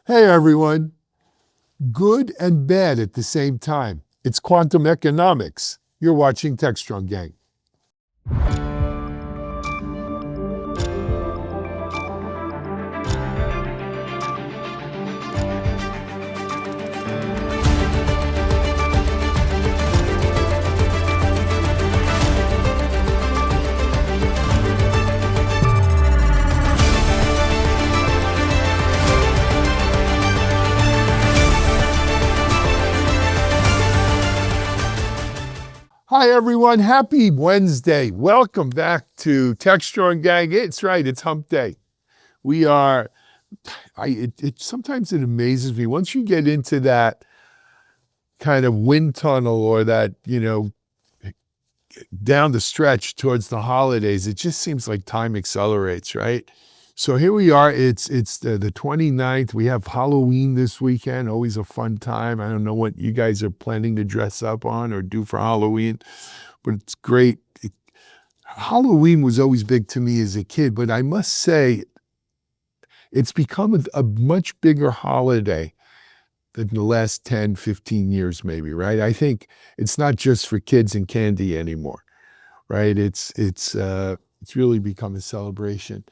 Hey everyone, good and bad at the same time. It's quantum economics. You're watching Techstrong, gang. Hi everyone, happy Wednesday. Welcome back to Techstrong, gang. It's right, it's hump day. We are, sometimes it amazes me. Once you get into that kind of wind tunnel or that, down the stretch towards the holidays, it just seems like time accelerates, right? So here we are. It's the 29th. We have Halloween this weekend. Always a fun time. I don't know what you guys are planning to dress up on or do for Halloween, but it's great. Halloween was always big to me as a kid, but I must say it's become a much bigger holiday than the last 10, 15 years maybe, right? I think it's not just for kids and candy anymore, right? It's really become a celebration.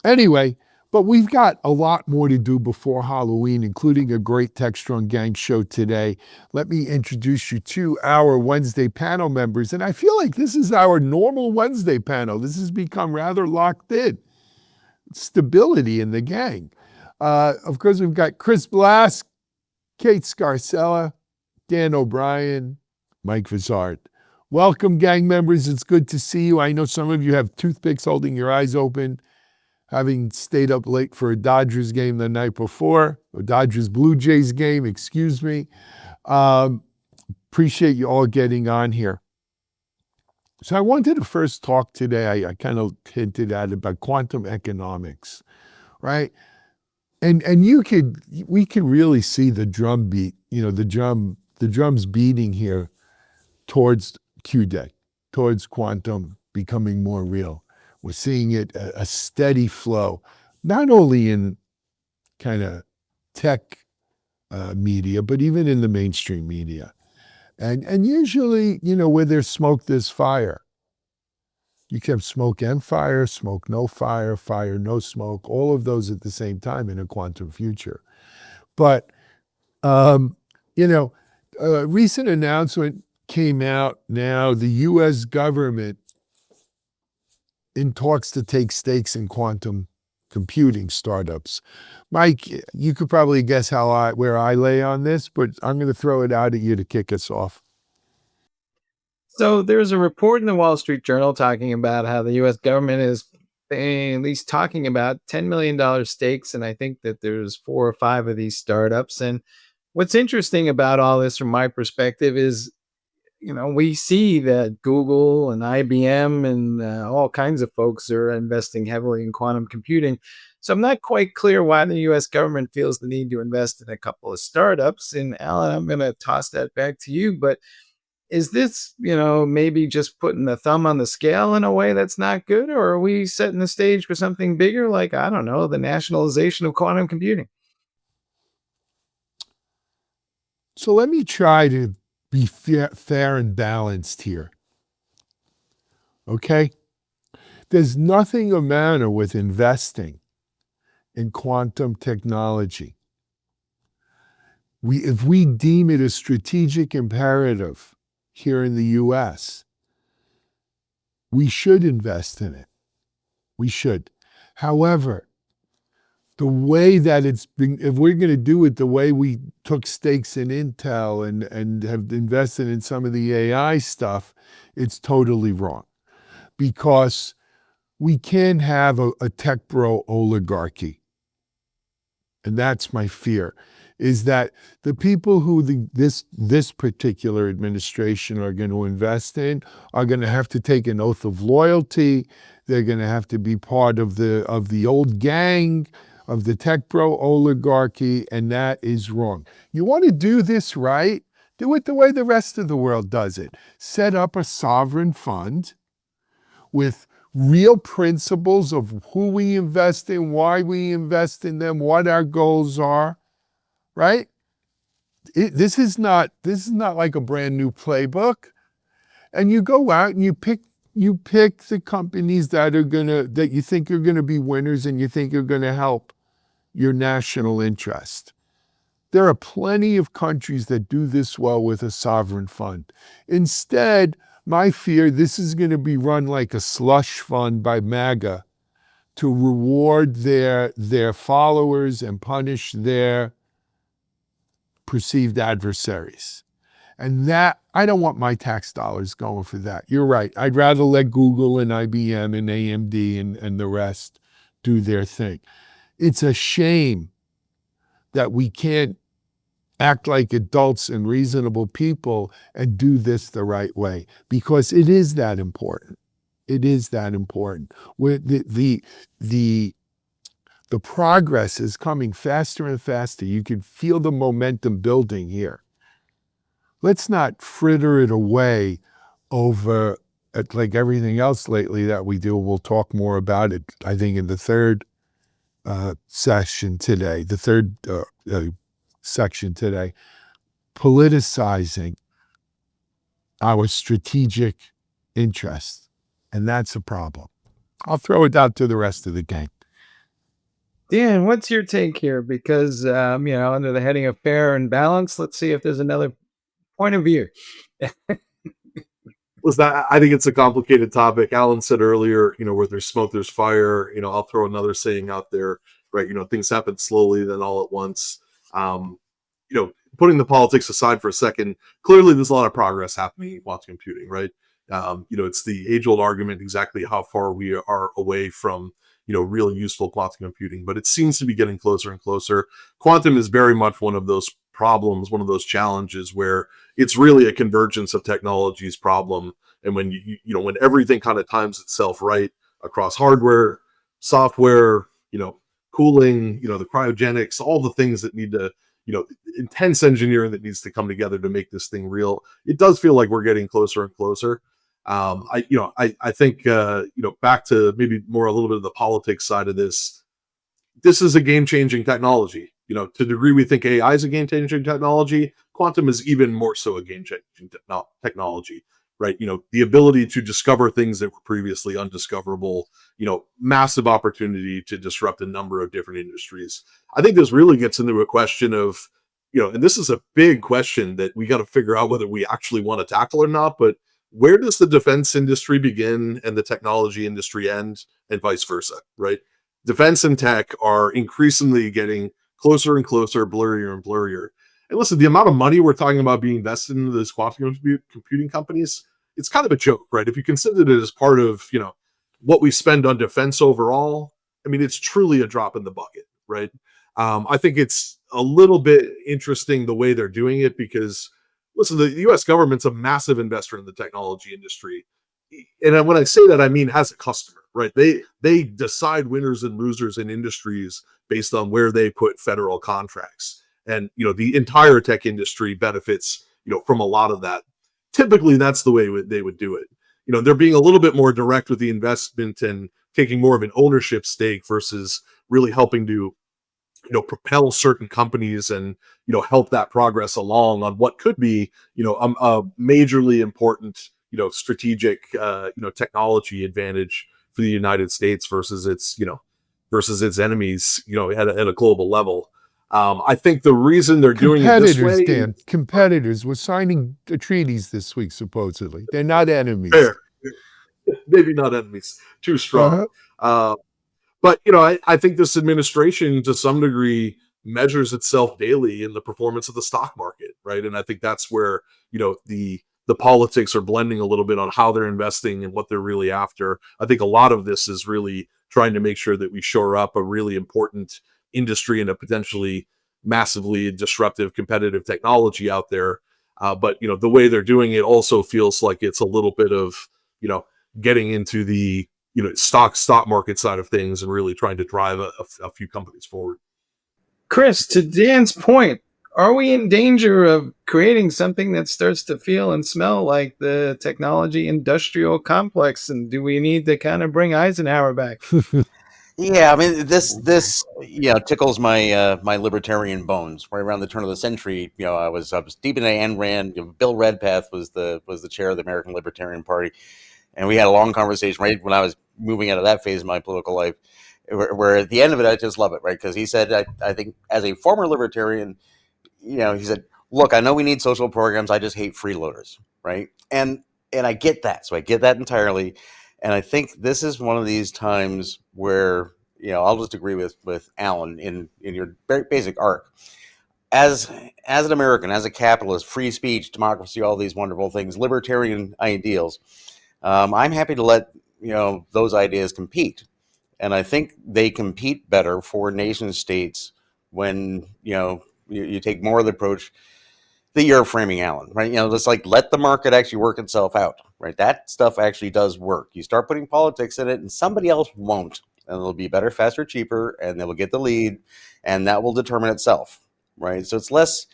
Anyway, but we've got a lot more to do before Halloween, including a great Techstrong Gang show today. Let me introduce you to our Wednesday panel members. And I feel like this is our normal Wednesday panel. This has become rather locked in. Stability in the gang. Of course, we've got Chris Blask, Kate Scarcella, Dan O'Brien, Mike Vizard. Welcome, gang members. It's good to see you. I know some of you have toothpicks holding your eyes open, having stayed up late for a Dodgers game the night before, a Dodgers-Blue Jays game, excuse me. Appreciate you all getting on here. So I wanted to first talk today, I kind of hinted at it, about quantum economics, right? And we can really see the drum beat, the drums beating here towards Q-Day, towards quantum becoming more real. We're seeing it a steady flow, not only in kind of tech media, but even in the mainstream media. And usually, where there's smoke, there's fire. You can have smoke and fire, smoke, no fire, fire, no smoke, all of those at the same time in a quantum future. But, a recent announcement came out now, the US government in talks to take stakes in quantum computing startups. Mike, you could probably guess where I lay on this, but I'm going to throw it out at you to kick us off. So there's a report in the Wall Street Journal talking about how the U.S. government is at least talking about $10 million stakes, and I think that there's 4 or 5 of these startups. And what's interesting about all this, from my perspective, is we see that Google and IBM and all kinds of folks are investing heavily in quantum computing. So I'm not quite clear why the U.S. government feels the need to invest in a couple of startups. And Alan, I'm going to toss that back to you, but is this, maybe just putting the thumb on the scale in a way that's not good? Or are we setting the stage for something bigger, like, I don't know, the nationalization of quantum computing? So let me try to be fair and balanced here. Okay? There's nothing the matter with investing in quantum technology. If we deem it a strategic imperative here in the US, we should invest in it. We should. However, the way that it's been, if we're going to do it the way we took stakes in Intel and have invested in some of the AI stuff, it's totally wrong. Because we can't have a tech bro oligarchy. And that's my fear, is that the people who this particular administration are going to invest in are going to have to take an oath of loyalty. They're going to have to be part of the old gang, of the tech bro oligarchy, and that is wrong. You want to do this right? Do it the way the rest of the world does it. Set up a sovereign fund with real principles of who we invest in, why we invest in them, what our goals are, right? This is not like a brand new playbook. And you go out and you pick the companies that you think are gonna be winners and you think are gonna help your national interest. There are plenty of countries that do this well with a sovereign fund. Instead, my fear, this is going to be run like a slush fund by MAGA to reward their followers and punish their perceived adversaries. And that, I don't want my tax dollars going for that. You're right. I'd rather let Google and IBM and AMD and the rest do their thing. It's a shame that we can't act like adults and reasonable people and do this the right way, because it is that important. It is that important. The progress is coming faster and faster. You can feel the momentum building here. Let's not fritter it away over like everything else lately that we do. We'll talk more about it, I think, in the third session today, the third section today, politicizing our strategic interests. And that's a problem. I'll throw it out to the rest of the gang. Dan, what's your take here? Because, under the heading of fair and balance, let's see if there's another point of view. Listen, I think it's a complicated topic. Alan said earlier, where there's smoke, there's fire. I'll throw another saying out there, right? Things happen slowly, then all at once. Putting the politics aside for a second, clearly there's a lot of progress happening in quantum computing, right? It's the age-old argument exactly how far we are away from, real useful quantum computing, but it seems to be getting closer and closer. Quantum is very much one of those problems, one of those challenges where it's really a convergence of technologies problem. And when when everything kind of times itself right across hardware, software, cooling, the cryogenics, all the things that need to, intense engineering that needs to come together to make this thing real. It does feel like we're getting closer and closer. I think, back to maybe more a little bit of the politics side of this. This is a game-changing technology. To the degree we think AI is a game-changing technology, quantum is even more so a game-changing technology, right? The ability to discover things that were previously undiscoverable, massive opportunity to disrupt a number of different industries. I think this really gets into a question of, and this is a big question that we got to figure out whether we actually want to tackle or not, but where does the defense industry begin and the technology industry end, and vice versa, right? Defense and tech are increasingly getting closer and closer, blurrier and blurrier. And listen, the amount of money we're talking about being invested into these quantum computing companies, it's kind of a joke, right? If you consider it as part of, what we spend on defense overall, I mean, it's truly a drop in the bucket, right? I think it's a little bit interesting the way they're doing it because, listen, the U.S. government's a massive investor in the technology industry. And when I say that, I mean as a customer, right? They decide winners and losers in industries based on where they put federal contracts. And, the entire tech industry benefits, from a lot of that. Typically, that's the way they would do it. They're being a little bit more direct with the investment and taking more of an ownership stake versus really helping to, propel certain companies and, help that progress along on what could be, a majorly important, strategic, technology advantage for the United States versus its enemies, at a global level. I think the reason they're doing it this way, Dan, competitors were signing the treaties this week, supposedly. They're not enemies. Fair. Maybe not enemies, too strong. But, I think this administration, to some degree, measures itself daily in the performance of the stock market, right? And I think that's where, the politics are blending a little bit on how they're investing and what they're really after. I think a lot of this is really trying to make sure that we shore up a really important industry and a potentially massively disruptive competitive technology out there. But, the way they're doing it also feels like it's a little bit of, getting into the, stock market side of things and really trying to drive a few companies forward. Chris, to Dan's point, Are we in danger of creating something that starts to feel and smell like the technology industrial complex? And do we need to kind of bring Eisenhower back? Yeah, I mean this tickles my my libertarian bones. Right around the turn of the century, I was deep into Ayn Rand. Bill Redpath was the chair of the American Libertarian Party, and we had a long conversation right when I was moving out of that phase of my political life. Where at the end of it, I just love it, right? Because he said, I think as a former libertarian, he said, "Look, I know we need social programs. I just hate freeloaders, right?" And I get that, so I get that entirely. And I think this is one of these times where I'll just agree with Alan in your very basic arc. As an American, as a capitalist, free speech, democracy, all these wonderful things, libertarian ideals. I'm happy to let those ideas compete, and I think they compete better for nation states when you take more of the approach that you're framing, Alan, right? Just like let the market actually work itself out, right? That stuff actually does work. You start putting politics in it, and somebody else won't, and it'll be better, faster, cheaper, and they will get the lead, and that will determine itself, right? So it's less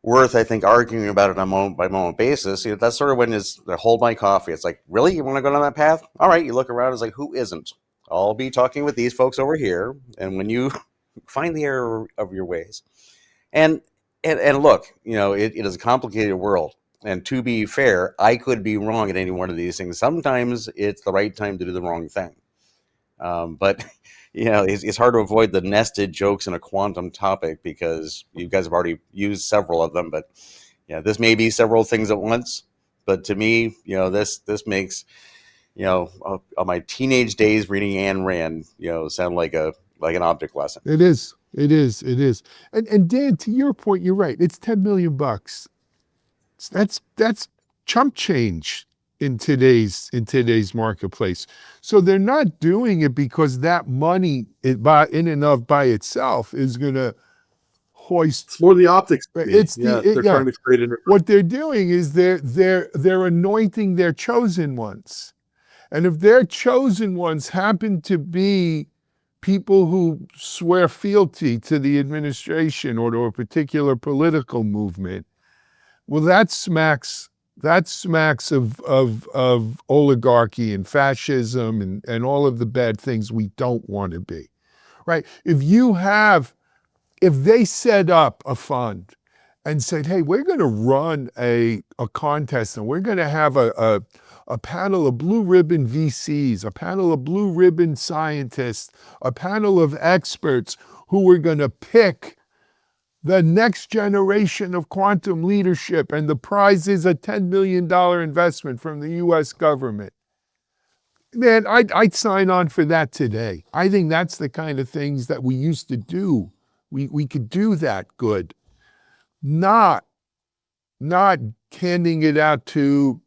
worth, I think, arguing about it on a moment by moment basis. That's sort of when it's the hold my coffee. It's like, really, you want to go down that path? All right, you look around, it's like, who isn't? I'll be talking with these folks over here, and when you find the error of your ways, and and look, it is a complicated world. And to be fair, I could be wrong at any one of these things. Sometimes it's the right time to do the wrong thing. But it's hard to avoid the nested jokes in a quantum topic because you guys have already used several of them. But this may be several things at once. But to me, this makes on my teenage days reading Ayn Rand, sound like an object lesson. It is. It is. It is. And Dan, to your point, you're right. It's $10 million. That's chump change in today's marketplace. So they're not doing it because that money in and of by itself is going to hoist. It's more the optics. It's they're trying to create an. What they're doing is they're anointing their chosen ones, and if their chosen ones happen to be people who swear fealty to the administration or to a particular political movement, well, that smacks of oligarchy and fascism and all of the bad things we don't want to be, right? If they set up a fund and said, hey, we're going to run a contest and we're going to have a panel of blue ribbon VCs, a panel of blue ribbon scientists, a panel of experts who are going to pick the next generation of quantum leadership, and the prize is a $10 million investment from the US government. Man, I'd sign on for that today. I think that's the kind of things that we used to do. We could do that good. Not handing it out to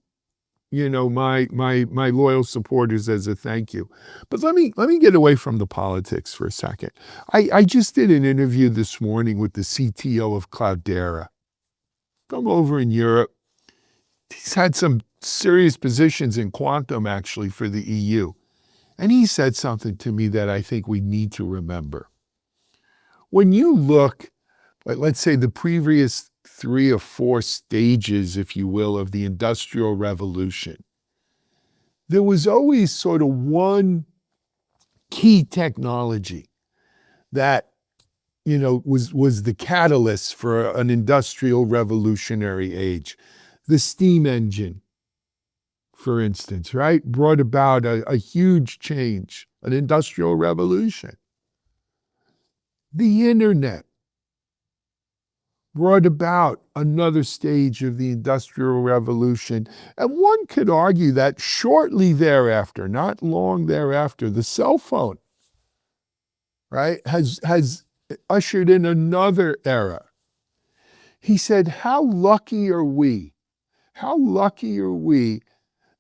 my loyal supporters as a thank you. But let me get away from the politics for a second. I just did an interview this morning with the CTO of Cloudera from over in Europe. He's had some serious positions in quantum actually for the EU. And he said something to me that I think we need to remember. When you look at, let's say, the previous 3 or 4 stages, if you will, of the Industrial Revolution, there was always sort of one key technology that, was the catalyst for an industrial revolutionary age. The steam engine, for instance, right, brought about a huge change, an industrial revolution. The internet brought about another stage of the Industrial Revolution. And one could argue that shortly thereafter, not long thereafter, the cell phone, right, has ushered in another era. He said, how lucky are we? How lucky are we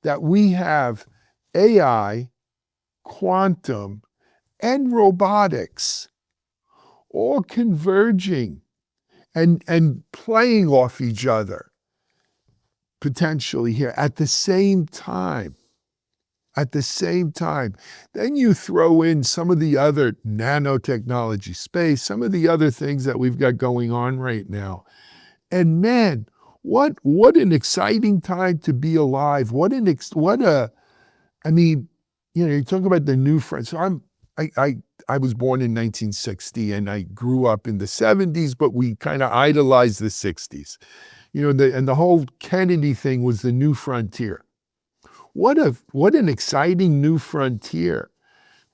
that we have AI, quantum, and robotics all converging and playing off each other potentially here at the same time. at the same time. Then you throw in some of the other nanotechnology space, some of the other things that we've got going on right now. And man, what an exciting time to be alive. I mean, you talk about the new friends. So I was born in 1960 and I grew up in the 70s, but we kind of idolized the 60s. And the whole Kennedy thing was the new frontier. What an exciting new frontier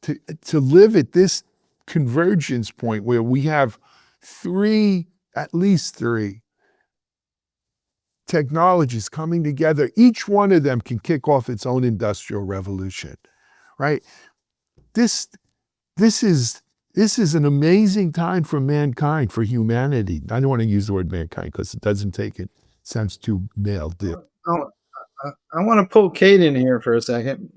to live at this convergence point where we have at least three technologies coming together. Each one of them can kick off its own industrial revolution, right? This is an amazing time for mankind, for humanity. I don't want to use the word mankind because it sounds too male. Oh, I want to pull Kate in here for a second.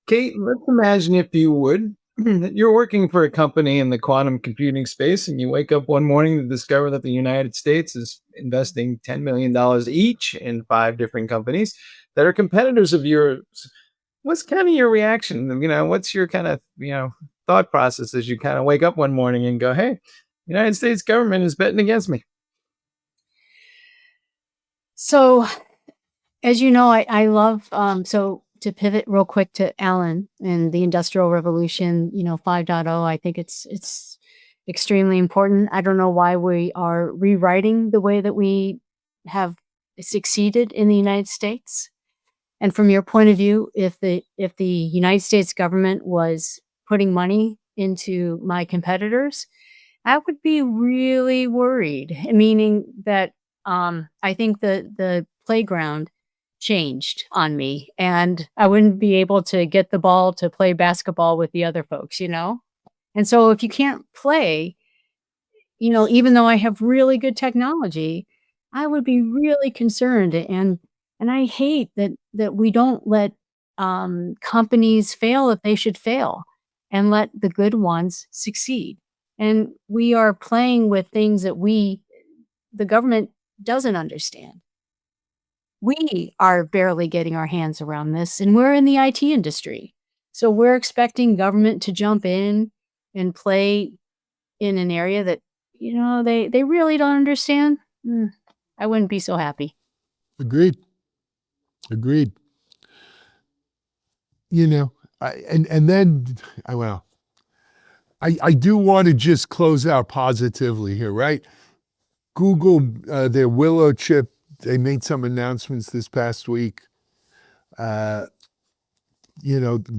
Kate, let's imagine, if you would, you're working for a company in the quantum computing space, and you wake up one morning to discover that the United States is investing $10 million each in 5 different companies that are competitors of yours. What's kind of your reaction? What's your kind of, thought process as you kind of wake up one morning and go, hey, the United States government is betting against me? So, as you know, I love, so to pivot real quick to Alan and the Industrial Revolution, 5.0, I think it's extremely important. I don't know why we are rewriting the way that we have succeeded in the United States. And from your point of view, if the United States government was putting money into my competitors, I would be really worried, meaning that I think the playground changed on me and I wouldn't be able to get the ball to play basketball with the other folks, And so if you can't play, even though I have really good technology, I would be really concerned. And I hate that we don't let companies fail if they should fail and let the good ones succeed. And we are playing with things that the government doesn't understand. We are barely getting our hands around this, and we're in the IT industry. So we're expecting government to jump in and play in an area that, they really don't understand. I wouldn't be so happy. Agreed. I do want to just close out positively here, right? Google, their Willow chip, they made some announcements this past week.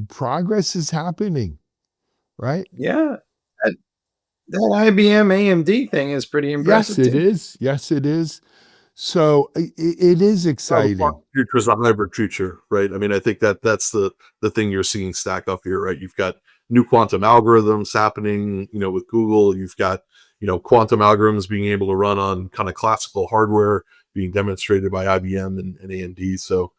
Progress is happening, right? Yeah. That IBM AMD thing is pretty impressive. Yes, it is. So it is exciting. Future is a hybrid future, right? I mean, I think that's the thing you're seeing stack up here, right? You've got new quantum algorithms happening, with Google. You've got, quantum algorithms being able to run on kind of classical hardware being demonstrated by IBM and AMD. So,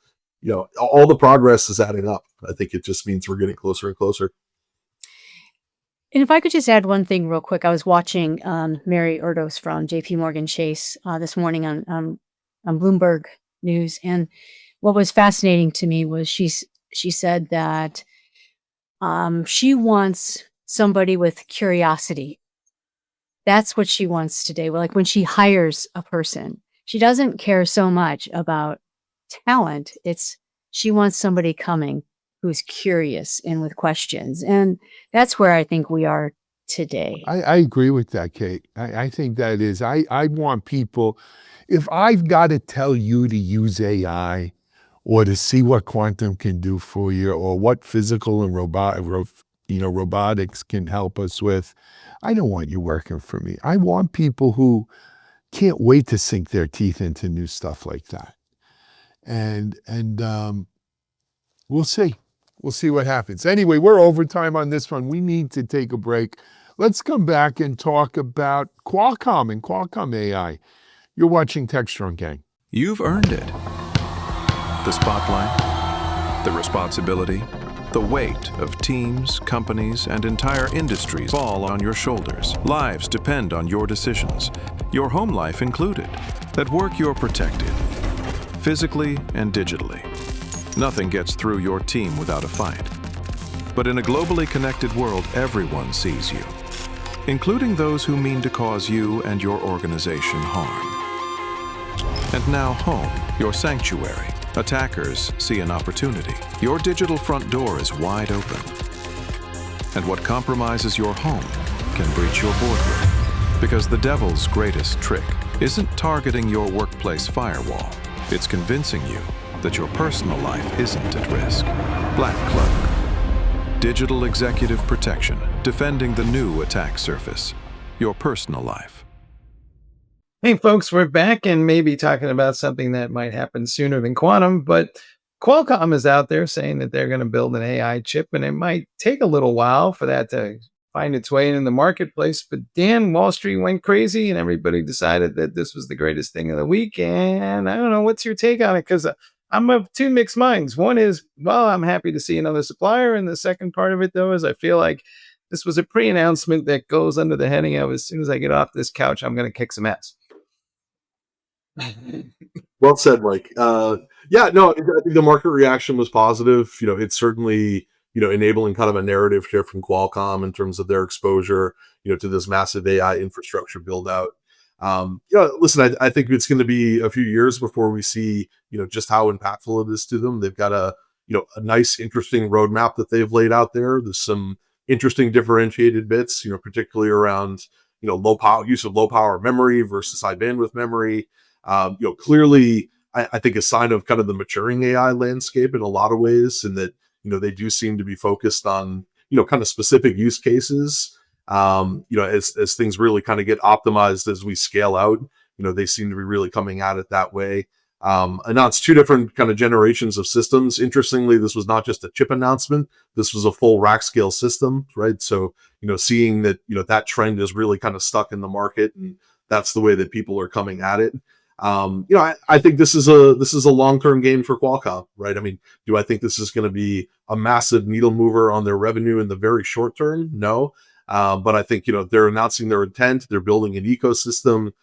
all the progress is adding up. I think it just means we're getting closer and closer. And if I could just add one thing real quick, I was watching Mary Erdos from JP Morgan Chase this morning on Bloomberg News. And what was fascinating to me was she said that she wants somebody with curiosity. That's what she wants today. Like when she hires a person, she doesn't care so much about talent. She wants somebody coming who's curious and with questions. And that's where I think we are today. I agree with that, Kate. I think that is. I want people, if I've got to tell you to use AI or to see what quantum can do for you or what physical and robotics can help us with, I don't want you working for me. I want people who can't wait to sink their teeth into new stuff like that. And we'll see. We'll see what happens. Anyway, we're overtime on this one. We need to take a break. Let's come back and talk about Qualcomm and Qualcomm AI. You're watching Techstrong, gang. You've earned it. The spotlight, the responsibility, the weight of teams, companies, and entire industries fall on your shoulders. Lives depend on your decisions, your home life included. At work, you're protected, physically and digitally. Nothing gets through your team without a fight. But in a globally connected world, everyone sees you, including those who mean to cause you and your organization harm. And now home, your sanctuary. Attackers see an opportunity. Your digital front door is wide open. And what compromises your home can breach your boardroom. Because the devil's greatest trick isn't targeting your workplace firewall. It's convincing you that your personal life isn't at risk. Black Cloak. Digital executive protection, defending the new attack surface. Your personal life. Hey, folks, we're back and maybe talking about something that might happen sooner than quantum, but Qualcomm is out there saying that they're going to build an AI chip, and it might take a little while for that to find its way in the marketplace. But Dan, Wall Street went crazy, and everybody decided that this was the greatest thing of the week. And I don't know, what's your take on it? Because I'm of two mixed minds. One is, well, I'm happy to see another supplier. And the second part of it, though, is I feel like this was a pre-announcement that goes under the heading of, as soon as I get off this couch, I'm going to kick some ass. Well said, Mike. Yeah, no, I think the market reaction was positive. It's certainly, enabling kind of a narrative shift from Qualcomm in terms of their exposure, to this massive AI infrastructure build out. Listen, I think it's going to be a few years before we see, just how impactful it is to them. They've got a nice, interesting roadmap that they've laid out there. There's some interesting differentiated bits, particularly around, low power use of low power memory versus high bandwidth memory. Clearly, I think a sign of kind of the maturing AI landscape in a lot of ways, and that, they do seem to be focused on, kind of specific use cases. As things really kind of get optimized as we scale out, they seem to be really coming at it that way. Announced two different kind of generations of systems. Interestingly, this was not just a chip announcement. This was a full rack scale system, right? So, seeing that, that trend is really kind of stuck in the market, and that's the way that people are coming at it. I think this is a long-term game for Qualcomm, right? I mean, do I think this is going to be a massive needle mover on their revenue in the very short term? No. But I think, they're announcing their intent. They're building an ecosystem.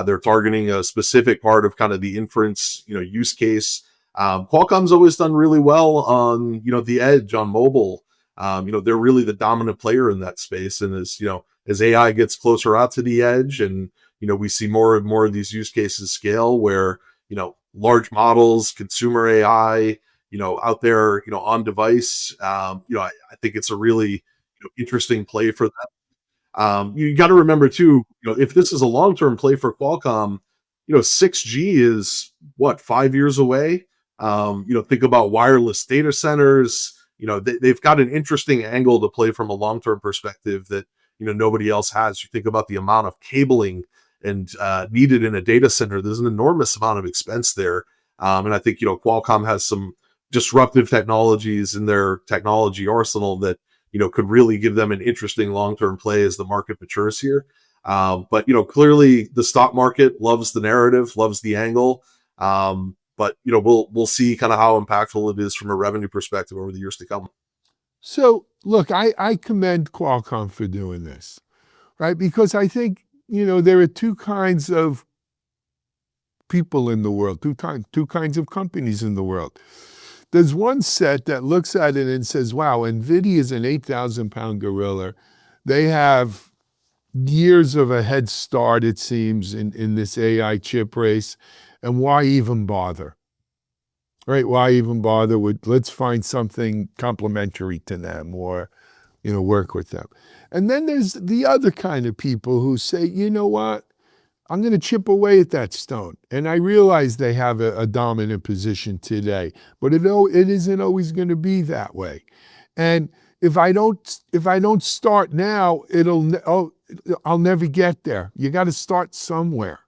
They're targeting a specific part of kind of the inference, use case. Qualcomm's always done really well on, the edge on mobile. They're really the dominant player in that space. And as AI gets closer out to the edge, and we see more and more of these use cases scale where, large models, consumer AI, out there, on device, I think it's a really interesting play for that. You got to remember too, if this is a long-term play for Qualcomm, 6G is what, 5 years away. Think about wireless data centers. They've got an interesting angle to play from a long-term perspective that, nobody else has. You think about the amount of cabling and needed in a data center. There's an enormous amount of expense there. And I think, Qualcomm has some disruptive technologies in their technology arsenal that, could really give them an interesting long-term play as the market matures here. But, clearly the stock market loves the narrative, loves the angle. But, we'll see kind of how impactful it is from a revenue perspective over the years to come. So look, I commend Qualcomm for doing this, right? Because I think, there are two kinds of people in the world, two kinds of companies in the world. There's one set that looks at it and says, wow, NVIDIA is an 8,000-pound gorilla. They have years of a head start, it seems, in this AI chip race. And why even bother? Right? Why even bother with, let's find something complementary to them, or, work with them. And then there's the other kind of people who say, you know what? I'm going to chip away at that stone. And I realize they have a dominant position today, but it isn't always going to be that way. And if I don't start now, I'll never get there. You got to start somewhere.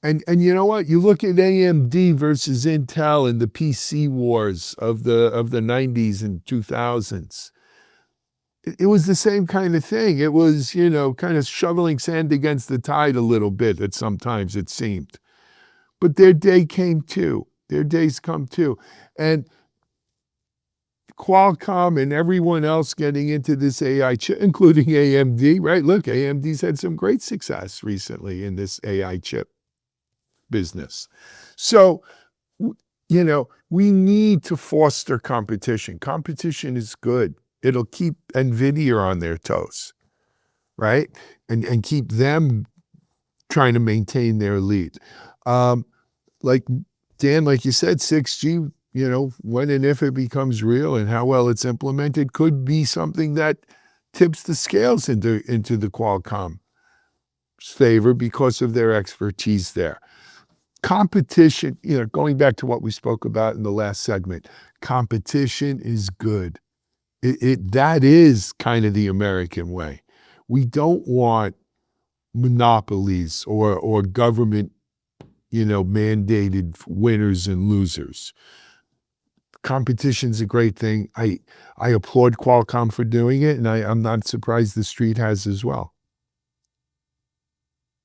And you know what? You look at AMD versus Intel in the PC wars of the 90s and 2000s. It was the same kind of thing. It was, kind of shoveling sand against the tide a little bit at sometimes, it seemed. But their day came too. Their days come too. And Qualcomm and everyone else getting into this AI chip, including AMD, right? Look, AMD's had some great success recently in this AI chip business. So we need to foster competition. Competition is good. It'll keep NVIDIA on their toes, right? And keep them trying to maintain their lead. Like Dan, like you said, 6G, when and if it becomes real and how well it's implemented could be something that tips the scales into the Qualcomm's favor because of their expertise there. Competition, going back to what we spoke about in the last segment, competition is good. That is kind of the American way. We don't want monopolies or government, mandated winners and losers. Competition's a great thing. I applaud Qualcomm for doing it, and I'm not surprised the street has as well.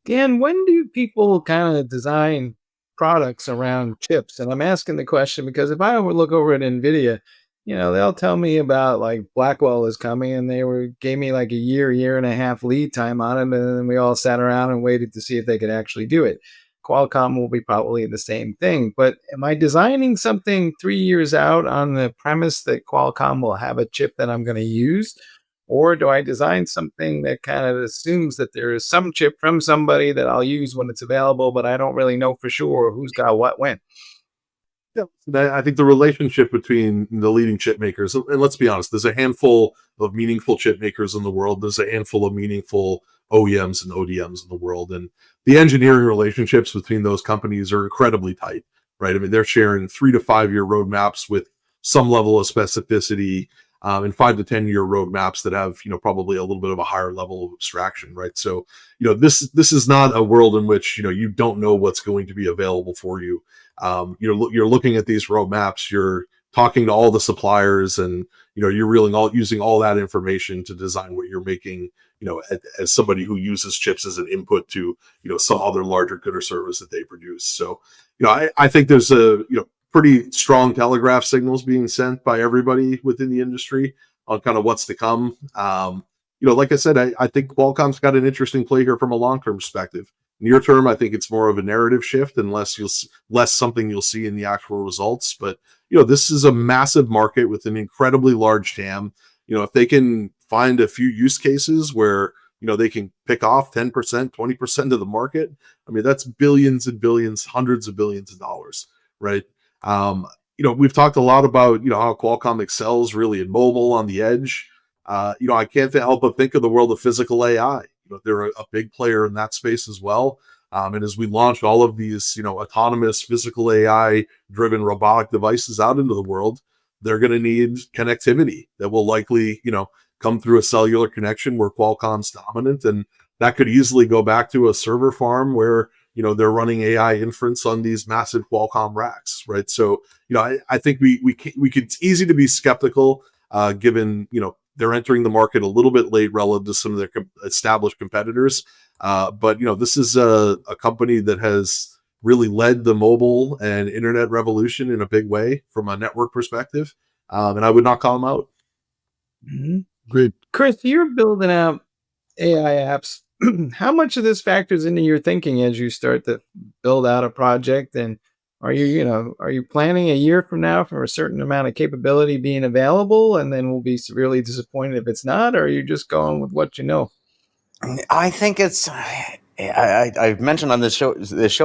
Dan, when do people kind of design products around chips? And I'm asking the question because if I look over at NVIDIA, they'll tell me about like Blackwell is coming, and gave me like a year and a half lead time on them, and then we all sat around and waited to see if they could actually do it. Qualcomm will be probably the same thing, but am I designing something 3 years out on the premise that Qualcomm will have a chip that I'm going to use? Or do I design something that kind of assumes that there is some chip from somebody that I'll use when it's available, but I don't really know for sure who's got what when? Yeah, I think the relationship between the leading chip makers, and let's be honest, there's a handful of meaningful chip makers in the world. There's a handful of meaningful OEMs and ODMs in the world. And the engineering relationships between those companies are incredibly tight, right? I mean, they're sharing 3 to 5 year roadmaps with some level of specificity, and 5 to 10 year roadmaps that have, probably a little bit of a higher level of abstraction, right? So, this is not a world in which, you don't know what's going to be available for you. You're looking at these roadmaps, you're talking to all the suppliers, and you're really using all that information to design what you're making, as somebody who uses chips as an input to some other larger good or service that they produce. So I think there's a pretty strong telegraph signals being sent by everybody within the industry on kind of what's to come. Like I said, I think Qualcomm's got an interesting play here from a long-term perspective. Near term, I think it's more of a narrative shift and less something you'll see in the actual results. But this is a massive market with an incredibly large TAM. If they can find a few use cases where they can pick off 10%, 20% of the market, I mean, that's billions and billions, hundreds of billions of dollars, right? We've talked a lot about how Qualcomm excels really in mobile on the edge. I can't help but think of the world of physical AI. They're a big player in that space as well. And as we launch all of these, autonomous physical AI driven robotic devices out into the world, they're going to need connectivity that will likely, come through a cellular connection where Qualcomm's dominant. And that could easily go back to a server farm where, they're running AI inference on these massive Qualcomm racks, right? So, I think it's easy to be skeptical, given, they're entering the market a little bit late relative to some of their established competitors. But this is a company that has really led the mobile and internet revolution in a big way from a network perspective. And I would not call them out. Mm-hmm. Great. Chris, you're building out AI apps. How much of this factors into your thinking as you start to build out a project? And are you planning a year from now for a certain amount of capability being available, and then we'll be severely disappointed if it's not? Or are you just going with what you know? I think it's. I've mentioned on this show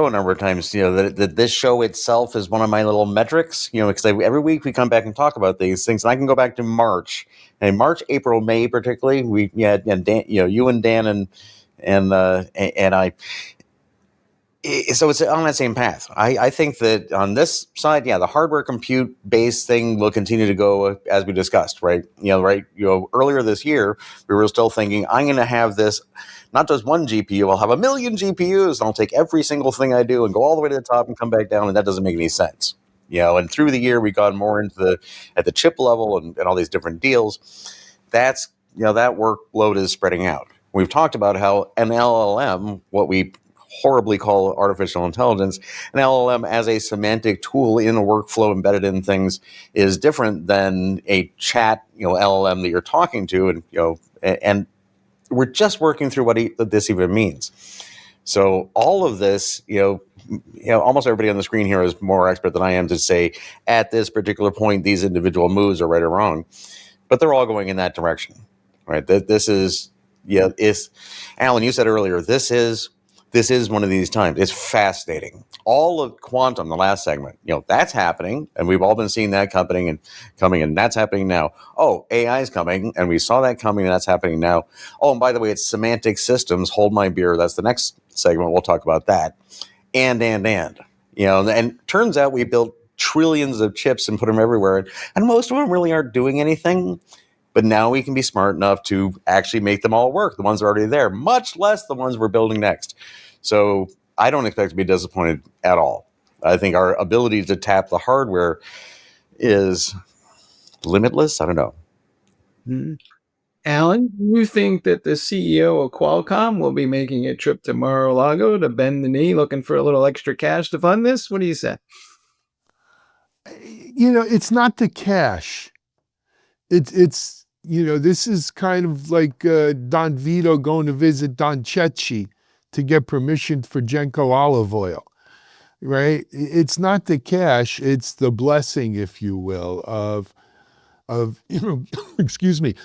a number of times, that this show itself is one of my little metrics, because every week we come back and talk about these things, and I can go back to March, April, May, particularly. We had Dan, you and Dan and I. So it's on that same path. I think that on this side, the hardware compute based thing will continue to go as we discussed, right? Earlier this year, we were still thinking, I'm going to have this, not just one GPU, I'll have 1 million GPUs, and I'll take every single thing I do and go all the way to the top and come back down, and that doesn't make any sense. And through the year, we got more into at the chip level and all these different deals. That's, that workload is spreading out. We've talked about how an LLM, what we horribly call artificial intelligence, an LLM as a semantic tool in a workflow embedded in things is different than a chat, LLM that you're talking to, and we're just working through what this even means. So all of this, almost everybody on the screen here is more expert than I am to say at this particular point these individual moves are right or wrong, but they're all going in that direction, right? This is, it's Alan. You said earlier, this is one of these times. It's fascinating. All of quantum, the last segment, that's happening, and we've all been seeing that coming, and that's happening now. Oh, AI is coming, and we saw that coming, and that's happening now. Oh, and by the way, it's semantic systems. Hold my beer. That's the next segment. We'll talk about that. And turns out we built trillions of chips and put them everywhere, and most of them really aren't doing anything. But now we can be smart enough to actually make them all work, the ones that are already there, much less the ones we're building next. So I don't expect to be disappointed at all. I think our ability to tap the hardware is limitless. I don't know. Mm-hmm. Alan, do you think that the CEO of Qualcomm will be making a trip to Mar-a-Lago to bend the knee looking for a little extra cash to fund this? What do you say? It's not the cash. It's this is kind of like Don Vito going to visit Don Cecchi to get permission for Genco olive oil, right? It's not the cash, it's the blessing, if you will, of excuse me,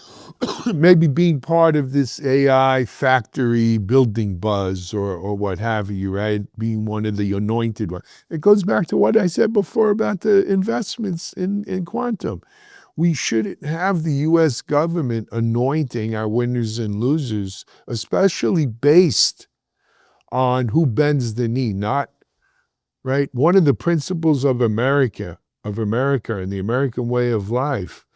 maybe being part of this AI factory building buzz or what have you, right? Being one of the anointed ones. It goes back to what I said before about the investments in quantum. We shouldn't have the U.S. government anointing our winners and losers, especially based on who bends the knee, not, right? One of the principles of America and the American way of life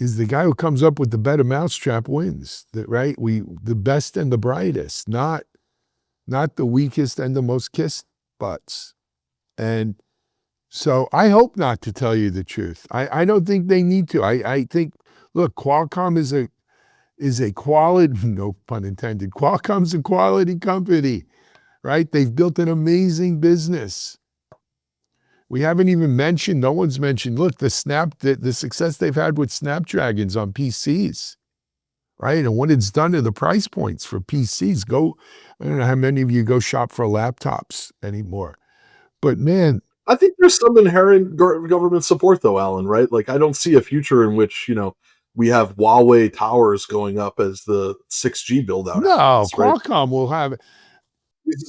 is the guy who comes up with the better mousetrap wins, right? The best and the brightest, not the weakest and the most kissed butts. And so I hope not, to tell you the truth. I don't think they need to. I think, look, Qualcomm is a quality, no pun intended, Qualcomm's a quality company, right? They've built an amazing business. We haven't even mentioned, no one's mentioned, look, the success they've had with Snapdragons on PCs, right? And what it's done to the price points for PCs. I don't know how many of you go shop for laptops anymore. But man, I think there's some inherent government support, though, Alan, right? Like, I don't see a future in which, we have Huawei towers going up as the 6G build out. No, happens, right? Qualcomm will have it.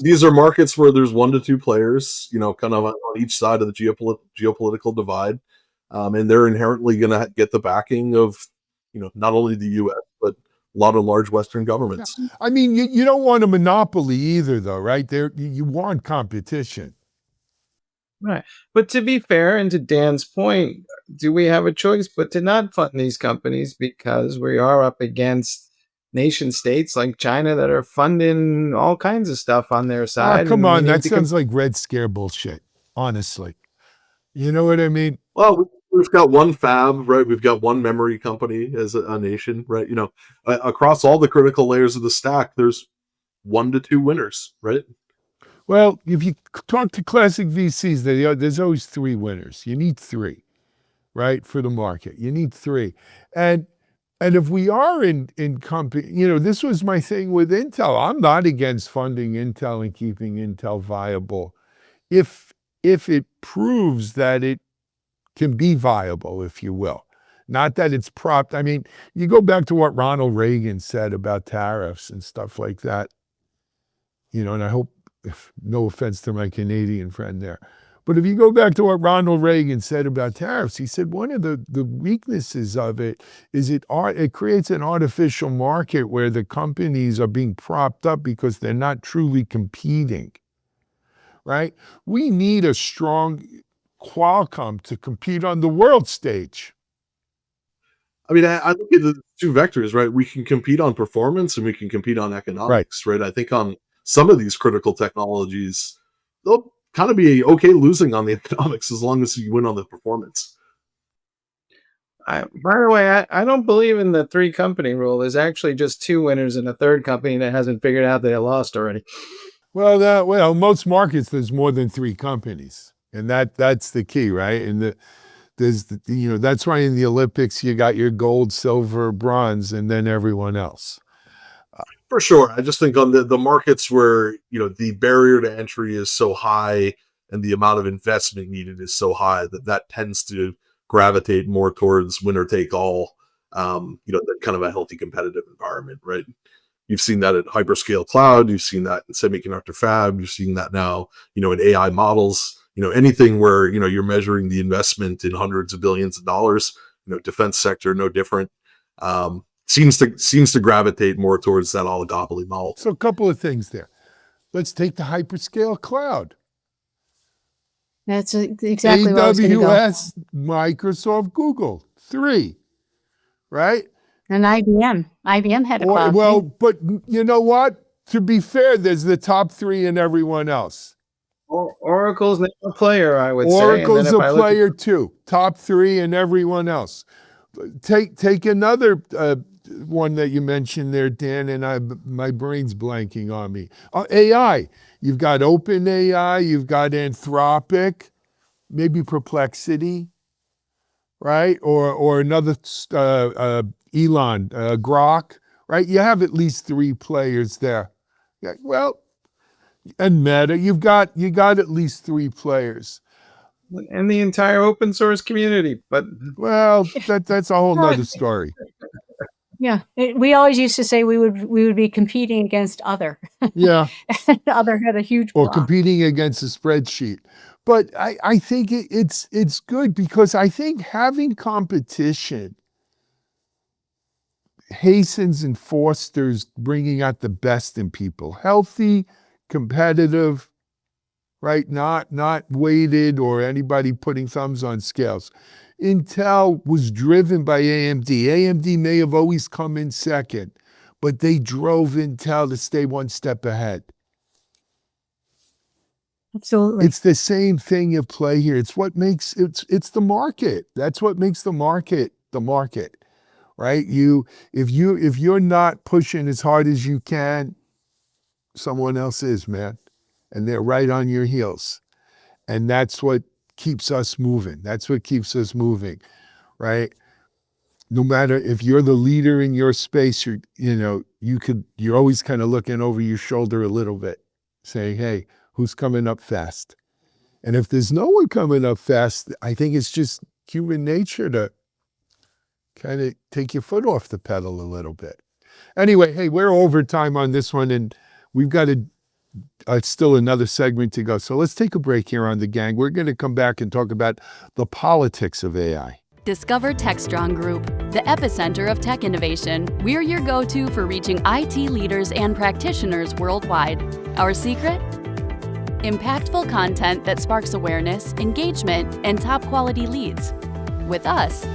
These are markets where there's 1 to 2 players, kind of on each side of the geopolitical divide. And they're inherently going to get the backing of, not only the U.S., but a lot of large Western governments. I mean, you don't want a monopoly either, though, right? You want competition. Right. But to be fair, and to Dan's point, do we have a choice but to not fund these companies, because we are up against nation states like China that are funding all kinds of stuff on their side? Come on, that sounds like Red Scare bullshit, honestly. You know what I mean? Well, we've got one fab, right? We've got one memory company as a nation, right? Across all the critical layers of the stack, there's 1 to 2 winners, right? Well, if you talk to classic VCs, there's always 3 winners. You need 3, right, for the market. You need 3. And if we are in company, this was my thing with Intel. I'm not against funding Intel and keeping Intel viable if it proves that it can be viable, if you will. Not that it's propped. I mean, you go back to what Ronald Reagan said about tariffs and stuff like that, and I hope, no offense to my Canadian friend there, but if you go back to what Ronald Reagan said about tariffs, he said one of the weaknesses of it is it creates an artificial market where the companies are being propped up because they're not truly competing, right? We need a strong Qualcomm to compete on the world stage. I mean, I look at the 2 vectors, right? We can compete on performance and we can compete on economics, right? I think on some of these critical technologies, they'll kind of be okay losing on the economics as long as you win on the performance. By the way, I don't believe in the 3 company rule. There's actually just 2 winners and a third company that hasn't figured out they lost already. Well, most markets, there's more than 3 companies. And that's the key, right? And that's why in the Olympics, you got your gold, silver, bronze, and then everyone else. For sure. I just think on the markets where, the barrier to entry is so high and the amount of investment needed is so high that tends to gravitate more towards winner take all, that kind of a healthy competitive environment, right? You've seen that at hyperscale cloud. You've seen that in semiconductor fab. You're seeing that now, in AI models, anything where, you're measuring the investment in hundreds of billions of dollars, defense sector, no different. Seems to gravitate more towards that oligopoly model. So a couple of things there. Let's take the hyperscale cloud. That's exactly where I was going to go. AWS, Microsoft, Google, 3, right? And IBM. IBM had a cloud. Well, but you know what? To be fair, there's the top 3 and everyone else. Oracle's now a player, I would say. Oracle's a player too. Top 3 and everyone else. Take another one that you mentioned there, Dan, and my brain's blanking on me. AI. You've got OpenAI, you've got Anthropic, maybe Perplexity, right? Or another Elon, Grok, right? You have at least 3 players there. Yeah, well, and Meta, you got at least 3 players. And the entire open source community, but well, that's a whole nother story. Yeah, we always used to say we would be competing against other. Yeah, other had a huge or block. competing against a spreadsheet. But I think it's good because I think having competition hastens and fosters bringing out the best in people, healthy, competitive. Right, not weighted or anybody putting thumbs on scales. Intel was driven by AMD. AMD may have always come in second, but they drove Intel to stay one step ahead. Absolutely. It's the same thing at play here. It's what makes it's the market. That's what makes the market, right? If you're not pushing as hard as you can, someone else is, man. And they're right on your heels. And that's what keeps us moving. That's what keeps us moving, right? No matter if you're the leader in your space, you're always kind of looking over your shoulder a little bit, saying, hey, who's coming up fast? And if there's no one coming up fast, I think it's just human nature to kind of take your foot off the pedal a little bit. Anyway, hey, we're over time on this one, and we've got still another segment to go. So let's take a break here on The Gang. We're going to come back and talk about the politics of AI. Discover Techstrong Group, the epicenter of tech innovation. We're your go-to for reaching IT leaders and practitioners worldwide. Our secret? Impactful content that sparks awareness, engagement, and top-quality leads. With us,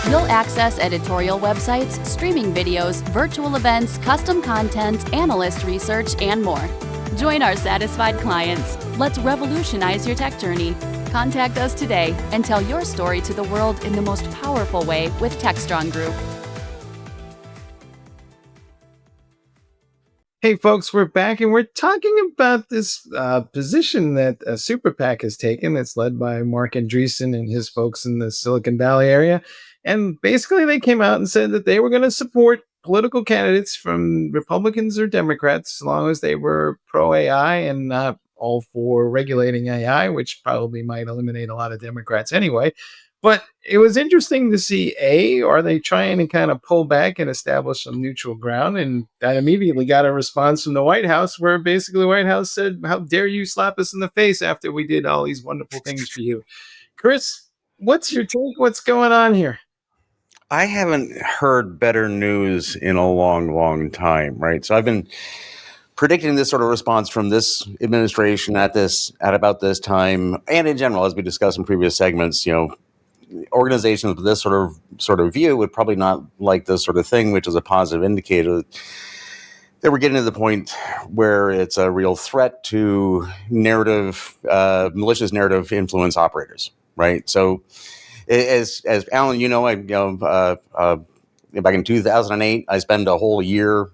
you'll access editorial websites, streaming videos, virtual events, custom content, analyst research, and more. Join our satisfied clients. Let's revolutionize your tech journey. Contact us today and tell your story to the world in the most powerful way with Techstrong Group. Hey folks, we're back and we're talking about this position that a super PAC has taken. It's led by Mark Andreessen and his folks in the Silicon Valley area. And basically they came out and said that they were going to support political candidates from Republicans or Democrats as long as they were pro-AI and not all for regulating AI, which probably might eliminate a lot of Democrats anyway. But it was interesting to see, are they trying to kind of pull back and establish some neutral ground? And I immediately got a response from the White House where basically the White House said, how dare you slap us in the face after we did all these wonderful things for you? Chris, what's your take? What's going on here? I haven't heard better news in a long, long time, right? So I've been predicting this sort of response from this administration at about this time, and in general, as we discussed in previous segments, organizations with this sort of view would probably not like this sort of thing, which is a positive indicator that we're getting to the point where it's a real threat to malicious narrative influence operators, right? So, as Alan, back in 2008, I spent a whole year,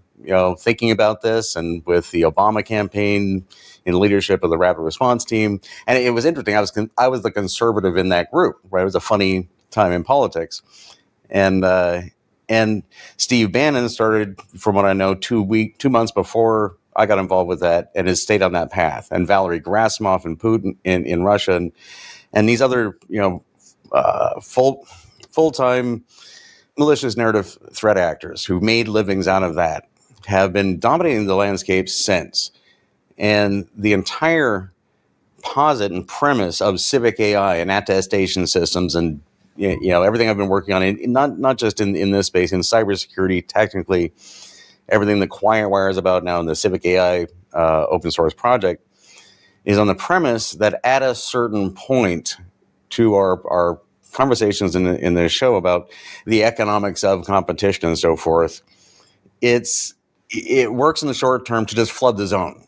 thinking about this, and with the Obama campaign in leadership of the rapid response team, and it was interesting. I was the conservative in that group, right? It was a funny time in politics, and And Steve Bannon started, from what I know, 2 months before I got involved with that, and has stayed on that path. And Valery Gerasimov and Putin in Russia, and these other, full-time malicious narrative threat actors who made livings out of that have been dominating the landscape since. And the entire posit and premise of civic AI and attestation systems and everything I've been working on, not just in this space, in cybersecurity, technically, everything the Quietwire is about now in the civic AI open source project, is on the premise that at a certain point to our conversations in the show about the economics of competition and so forth, it works in the short term to just flood the zone.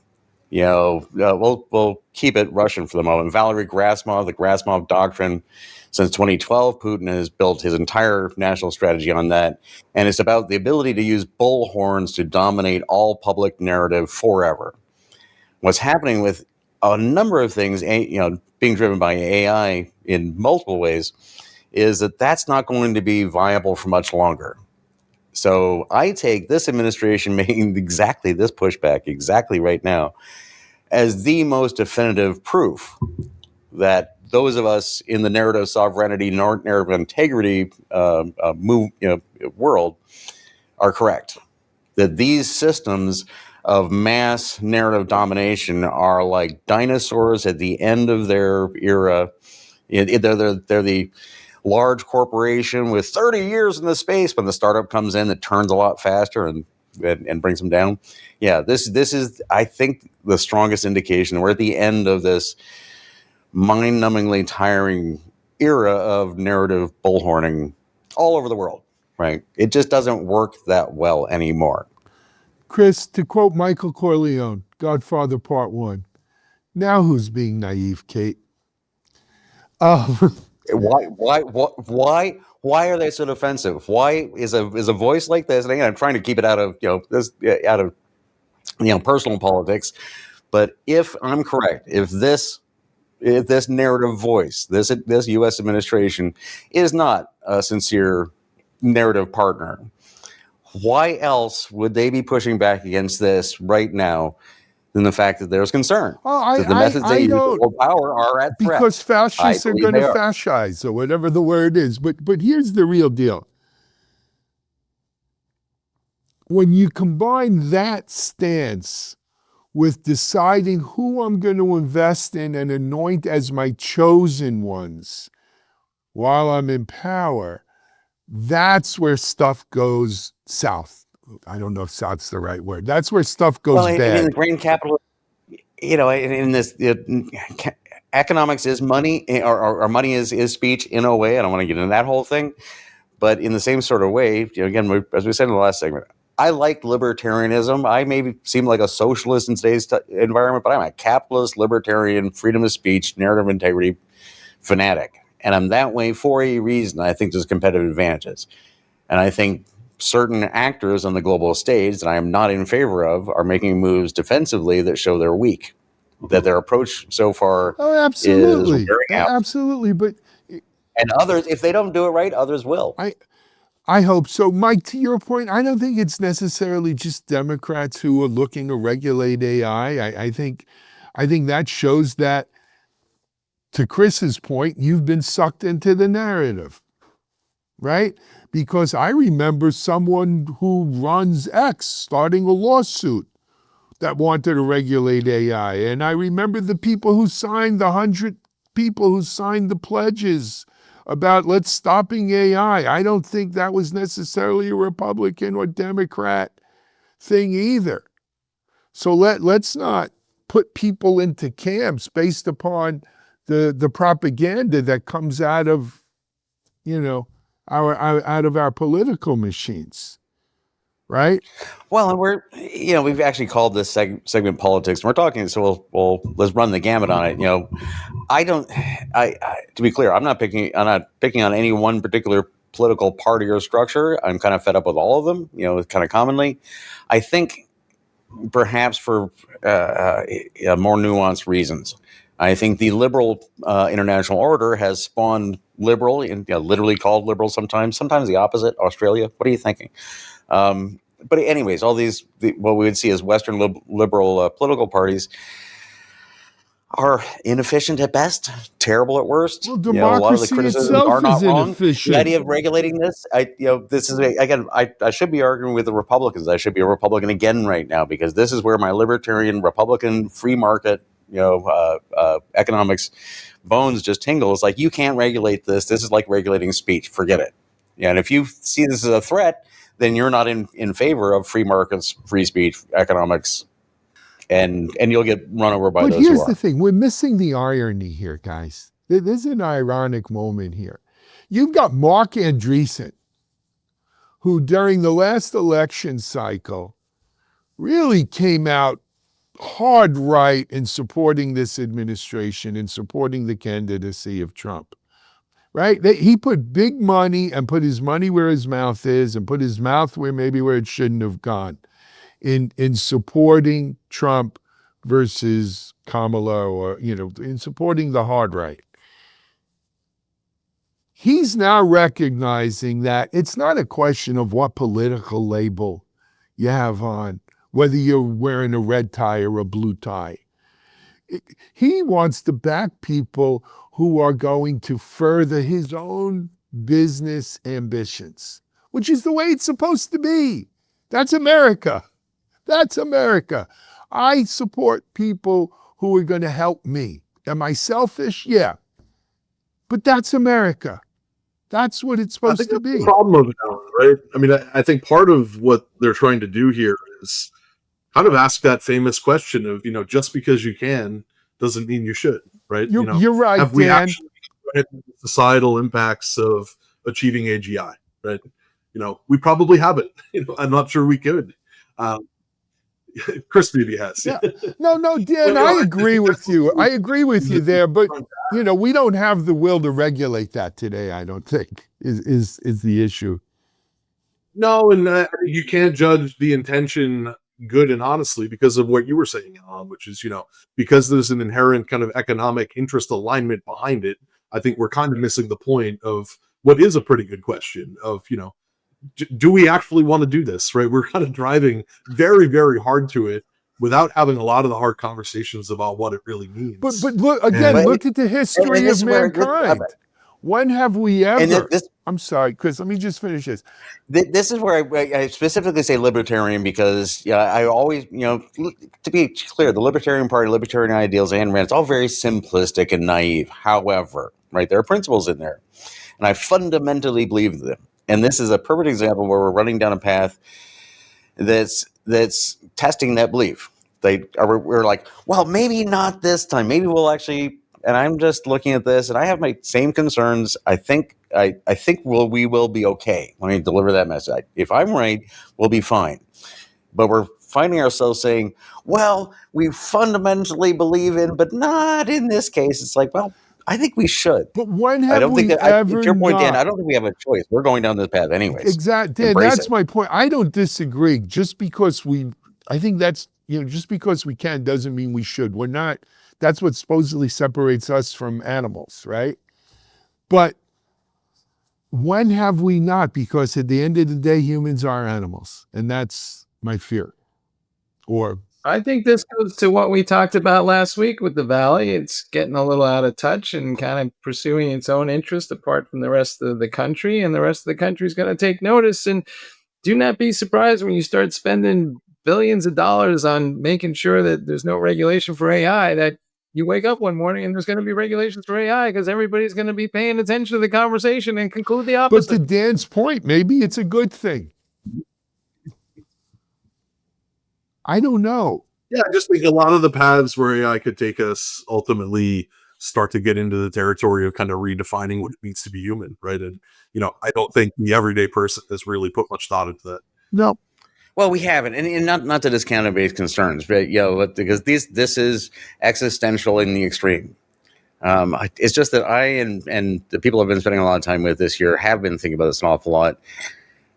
We'll keep it Russian for the moment. Valery Gerasimov, the Gerasimov doctrine, since 2012, Putin has built his entire national strategy on that, and it's about the ability to use bullhorns to dominate all public narrative forever. What's happening with a number of things, being driven by AI in multiple ways, is that that's not going to be viable for much longer. So I take this administration making exactly this pushback exactly right now as the most definitive proof that those of us in the narrative sovereignty, narrative integrity world are correct. That these systems of mass narrative domination are like dinosaurs at the end of their era. They're the large corporation with 30 years in the space when the startup comes in that turns a lot faster and brings them down. Yeah, this is, I think, the strongest indication we're at the end of this mind-numbingly tiring era of narrative bullhorning all over the world, right? It just doesn't work that well anymore. Chris, to quote Michael Corleone, Godfather Part 1, now who's being naive, Kate? Why are they so defensive? Why is a voice like this? And again, I'm trying to keep it out of personal politics. But if I'm correct, if this narrative voice, this U.S. administration is not a sincere narrative partner, why else would they be pushing back against this right now than the fact that there's concern? That the methods they use to hold power are at threat. Because fascists are going to fascize, or whatever the word is. But here's the real deal. When you combine that stance with deciding who I'm going to invest in and anoint as my chosen ones while I'm in power, that's where stuff goes south. I don't know if south's the right word. That's where stuff goes bad. In the grain capital, in this, economics is money, or money is speech in a way. I don't want to get into that whole thing, but in the same sort of way, again, as we said in the last segment, I like libertarianism. I maybe seem like a socialist in today's environment, but I'm a capitalist, libertarian, freedom of speech, narrative integrity fanatic. And I'm that way for a reason. I think there's competitive advantages. And I think certain actors on the global stage that I am not in favor of are making moves defensively that show they're weak, that their approach so far is wearing out. Absolutely. And others, if they don't do it right, others will. I hope so. Mike, to your point, I don't think it's necessarily just Democrats who are looking to regulate AI. I think that shows that, to Chris's point, you've been sucked into the narrative, right? Because I remember someone who runs X starting a lawsuit that wanted to regulate AI. And I remember the people who signed, the 100 people who signed the pledges about let's stopping AI. I don't think that was necessarily a Republican or Democrat thing either. So let's not put people into camps based upon the propaganda that comes out of, our political machines, right? Well, and we've actually called this segment politics. And we're talking, so we'll let's run the gamut on it. To be clear, I'm not picking on any one particular political party or structure. I'm kind of fed up with all of them, kind of commonly. I think perhaps for more nuanced reasons. I think the liberal international order has spawned liberal and literally called liberal sometimes the opposite. Australia, what are you thinking? But anyways, all what we would see as Western liberal political parties are inefficient at best, terrible at worst. Well, A lot of the democracy criticisms itself are not is wrong. inefficient. The idea of regulating this, this is again, I should be arguing with the Republicans. I should be a Republican again right now, because this is where my libertarian, Republican, free market, economics bones just tingle. It's like, you can't regulate this. This is like regulating speech. Forget it. Yeah, and if you see this as a threat, then you're not in favor of free markets, free speech, economics, and you'll get run over by but those who here's are. the thing. We're missing the irony here, guys. There's an ironic moment here. You've got Mark Andreessen, who during the last election cycle really came out hard right in supporting this administration and supporting the candidacy of Trump. Right? He put big money and put his money where his mouth is and put his mouth where it shouldn't have gone in supporting Trump versus Kamala, or, in supporting the hard right. He's now recognizing that it's not a question of what political label you have on, whether you're wearing a red tie or a blue tie. He wants to back people who are going to further his own business ambitions, which is the way it's supposed to be. That's America. That's America. I support people who are going to help me. Am I selfish? Yeah. But that's America. That's what it's supposed to be. The problem of it, Alan, right? I mean, I think part of what they're trying to do here is kind of ask that famous question of, just because you can doesn't mean you should, right? You're right, have we Dan. actually hit the societal impacts of achieving AGI, right? We probably haven't. I'm not sure we could. Chris maybe has. Yeah. No, Dan, I agree with you. I agree with you there, but we don't have the will to regulate that today, I don't think, is the issue. No, and you can't judge the intention good and honestly because of what you were saying, which is, because there's an inherent kind of economic interest alignment behind it. I think we're kind of missing the point of what is a pretty good question of, do we actually want to do this, right? We're kind of driving very, very hard to it without having a lot of the hard conversations about what it really means. But look, again, look at the history of mankind. When have we ever... I'm sorry, Chris, let me just finish this. This is where I specifically say libertarian because I always, to be clear, the Libertarian Party, libertarian ideals, Ayn Rand, it's all very simplistic and naive. However, right, there are principles in there, and I fundamentally believe them. And this is a perfect example where we're running down a path that's testing that belief. We're like, well, maybe not this time. Maybe we'll actually. And I'm just looking at this, and I have my same concerns. I think we will be okay. Let me deliver that message. If I'm right, we'll be fine. But we're finding ourselves saying, well, we fundamentally believe in, but not in this case. It's like, well, I think we should. But when have we ever to your point, not? Dan, I don't think we have a choice. We're going down this path anyways. Exactly. Dan, that's my point. I don't disagree. Just because I think that's, just because we can doesn't mean we should. We're not. That's what supposedly separates us from animals, right? But when have we not? Because at the end of the day, humans are animals. And that's my fear. I think this goes to what we talked about last week with the Valley. It's getting a little out of touch and kind of pursuing its own interest apart from the rest of the country. And the rest of the country is going to take notice. And do not be surprised when you start spending billions of dollars on making sure that there's no regulation for AI, that you wake up one morning and there's going to be regulations for AI because everybody's going to be paying attention to the conversation and conclude the opposite. But to Dan's point, maybe it's a good thing. I don't know. Yeah, I just think a lot of the paths where AI could take us ultimately start to get into the territory of kind of redefining what it means to be human, right? And, I don't think the everyday person has really put much thought into that. No. Well, we haven't, and not to discount anybody's concerns, but because this is existential in the extreme. It's just that I and the people I've been spending a lot of time with this year have been thinking about this an awful lot,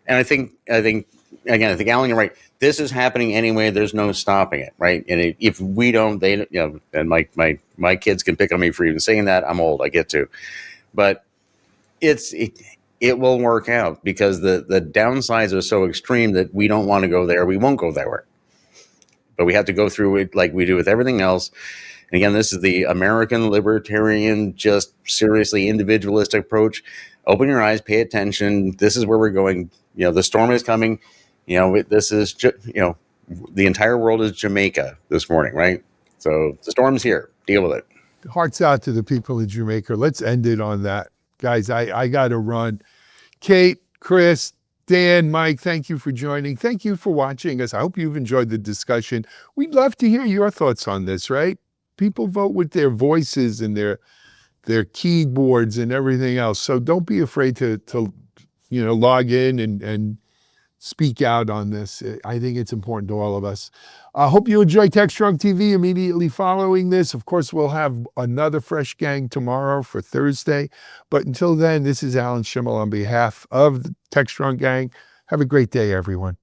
and I think Alan, you're right. This is happening anyway. There's no stopping it, right? And if we don't, and my kids can pick on me for even saying that. I'm old. I get to, but it will work out because the downsides are so extreme that we don't want to go there. We won't go there. But we have to go through it like we do with everything else. And again, this is the American libertarian, just seriously individualistic approach. Open your eyes, pay attention. This is where we're going. The storm is coming. This is, the entire world is Jamaica this morning, right? So the storm's here. Deal with it. Hearts out to the people of Jamaica. Let's end it on that. Guys, I got to run. Kate, Chris, Dan, Mike, thank you for joining. Thank you for watching us. I hope you've enjoyed the discussion. We'd love to hear your thoughts on this, right? People vote with their voices and their keyboards and everything else. So don't be afraid to log in and speak out on this. I think it's important to all of us. I hope you enjoy Techstrong TV immediately following this. Of course, we'll have another Fresh Gang tomorrow for Thursday. But until then, this is Alan Shimel on behalf of the Techstrong Gang. Have a great day, everyone.